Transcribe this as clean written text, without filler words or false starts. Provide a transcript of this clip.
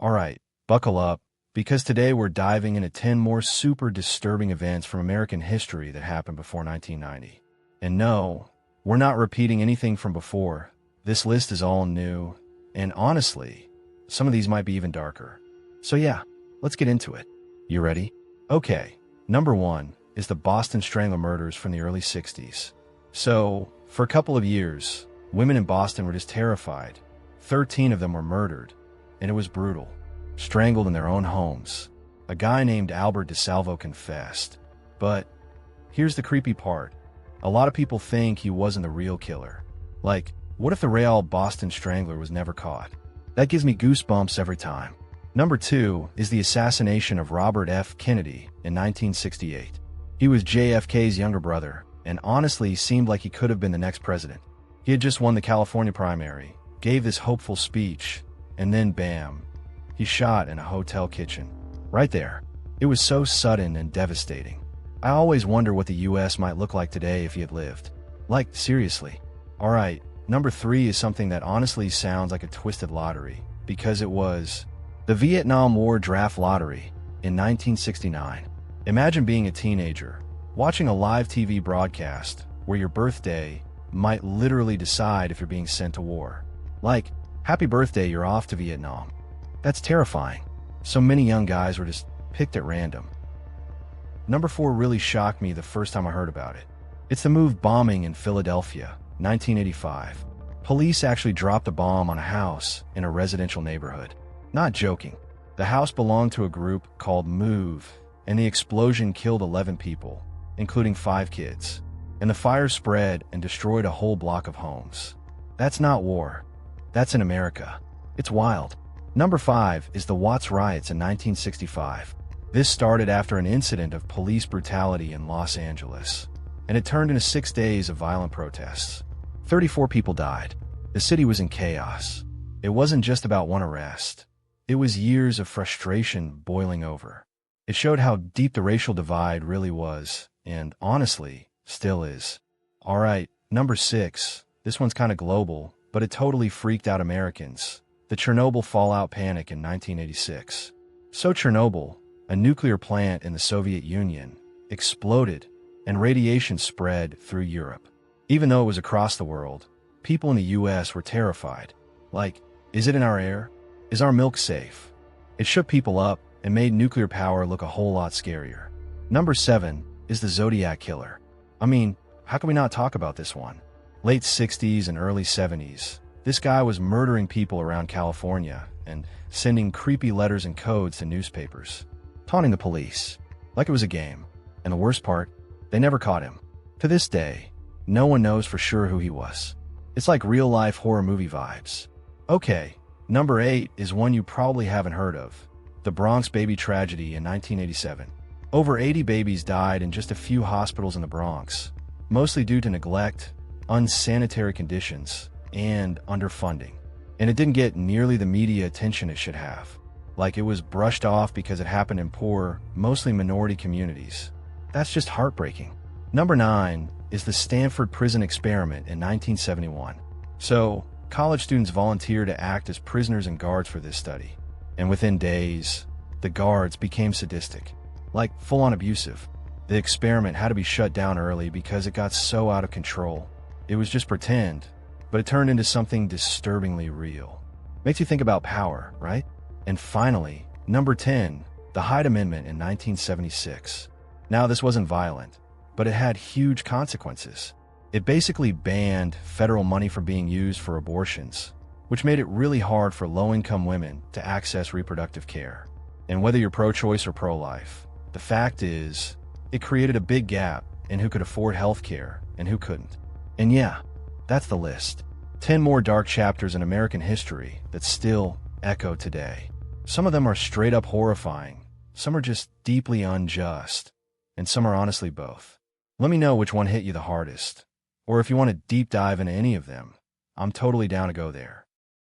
Alright, buckle up, because today we're diving into 10 more super disturbing events from American history that happened before 1990. And no, we're not repeating anything from before. This list is all new, and honestly, some of these might be even darker. So yeah, let's get into it. You ready? Okay, number 1 is the Boston Strangler murders from the early 60s. So, for a couple of years, women in Boston were just terrified. 13 of them were murdered, and it was brutal. Strangled in their own homes. A guy named Albert DeSalvo confessed. But here's the creepy part. A lot of people think he wasn't the real killer. Like, what if the real Boston Strangler was never caught? That gives me goosebumps every time. Number 2 is the assassination of Robert F. Kennedy in 1968. He was JFK's younger brother, and honestly seemed like he could have been the next president. He had just won the California primary, gave this hopeful speech, and then bam, he shot in a hotel kitchen. Right there. It was so sudden and devastating. I always wonder what the US might look like today if he had lived. Like, seriously. Alright, number 3 is something that honestly sounds like a twisted lottery, because it was the Vietnam War Draft Lottery in 1969. Imagine being a teenager, watching a live TV broadcast where your birthday might literally decide if you're being sent to war. Like, happy birthday, you're off to Vietnam. That's terrifying. So many young guys were just picked at random. Number 4 really shocked me the first time I heard about it. It's the MOVE bombing in Philadelphia, 1985. Police actually dropped a bomb on a house in a residential neighborhood. Not joking. The house belonged to a group called MOVE, and the explosion killed 11 people, including 5 kids. And the fire spread and destroyed a whole block of homes. That's not war. That's in America. It's wild. Number 5 is the Watts Riots in 1965. This started after an incident of police brutality in Los Angeles, and it turned into 6 days of violent protests. 34 people died. The city was in chaos. It wasn't just about one arrest. It was years of frustration boiling over. It showed how deep the racial divide really was, and honestly, still is. Alright, number 6. This one's kinda global, but it totally freaked out Americans. The Chernobyl fallout panic in 1986. So Chernobyl, a nuclear plant in the Soviet Union, exploded, and radiation spread through Europe. Even though it was across the world, people in the US were terrified. Like, is it in our air? Is our milk safe? It shook people up and made nuclear power look a whole lot scarier. Number 7 is the Zodiac Killer. I mean, how can we not talk about this one? Late 60s and early 70s. This guy was murdering people around California and sending creepy letters and codes to newspapers, taunting the police like it was a game. And the worst part, they never caught him. To this day, no one knows for sure who he was. It's like real-life horror movie vibes. Okay, number 8 is one you probably haven't heard of. The Bronx baby tragedy in 1987. Over 80 babies died in just a few hospitals in the Bronx, mostly due to neglect, unsanitary conditions, and underfunding. And it didn't get nearly the media attention it should have. Like it was brushed off because it happened in poor, mostly minority communities. That's just heartbreaking. Number 9 is the Stanford Prison Experiment in 1971. So, college students volunteered to act as prisoners and guards for this study. And within days, the guards became sadistic. Like, full-on abusive. The experiment had to be shut down early because it got so out of control. It was just pretend, but it turned into something disturbingly real. Makes you think about power, right? And finally, number 10, the Hyde Amendment in 1976. Now, this wasn't violent, but it had huge consequences. It basically banned federal money from being used for abortions, which made it really hard for low-income women to access reproductive care. And whether you're pro-choice or pro-life, the fact is, it created a big gap in who could afford health care and who couldn't. And yeah, that's the list. 10 more dark chapters in American history that still echo today. Some of them are straight up horrifying, some are just deeply unjust, and some are honestly both. Let me know which one hit you the hardest, or if you want to deep dive into any of them, I'm totally down to go there.